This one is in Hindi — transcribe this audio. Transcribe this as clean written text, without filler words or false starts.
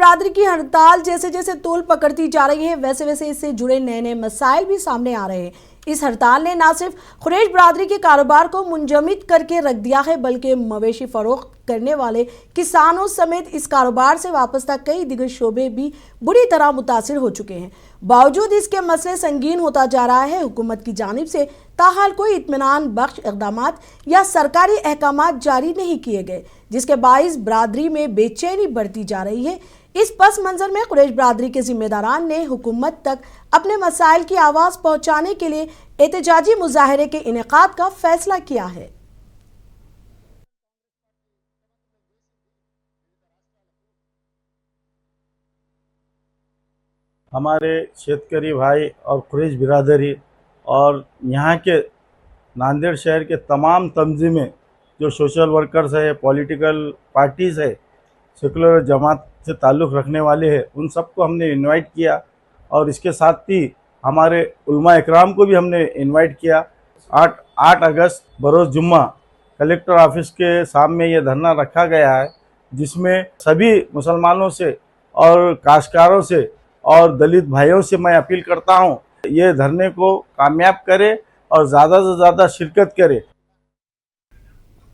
बिरादरी की हड़ताल जैसे जैसे तूल पकड़ती जा रही है, वैसे वैसे इससे जुड़े नए नए मसाइल भी सामने आ रहे हैं। इस हड़ताल ने न सिर्फ कुरैश बिरादरी के कारोबार को मुंजमद करके रख दिया है, बल्कि मवेशी फरोख्त करने वाले किसानों समेत इस कारोबार से वाबस्ता कई दिगर शोबे भी बुरी तरह मुतासिर हो चुके हैं। बावजूद इसके मसले संगीन होता जा रहा है। हुकूमत की जानिब से ताहाल कोई इत्मीनान बख्श इक़दामात या सरकारी अहकामात जारी नहीं किए गए, जिसके बाइस बिरादरी में बेचैनी बढ़ती जा रही है। इस पस मंजर में कुरैश बिरादरी के जिम्मेदारान ने हुकूमत तक अपने मसाइल की आवाज़ पहुँचाने के लिए एहतजाजी मुजाहरे के इनेकाद का फैसला किया है। हमारे शेतकरी भाई और कुरैश बिरादरी और यहाँ के नांदेड़ शहर के तमाम तंजीमें, जो सोशल वर्कर्स है, पॉलिटिकल पार्टीज़ है, सेकुलर जमात से ताल्लुक़ रखने वाले हैं, उन सबको हमने इनवाइट किया। और इसके साथ ही हमारे उलमा इकराम को भी हमने इनवाइट किया। 8 अगस्त बरोज़ जुम्मा कलेक्टर ऑफिस के सामने ये धरना रखा गया है, जिसमें सभी मुसलमानों से और काश्तकारों से और दलित भाइयों से मैं अपील करता हूँ, ये धरने को कामयाब करे और ज़्यादा से ज़्यादा शिरकत करे।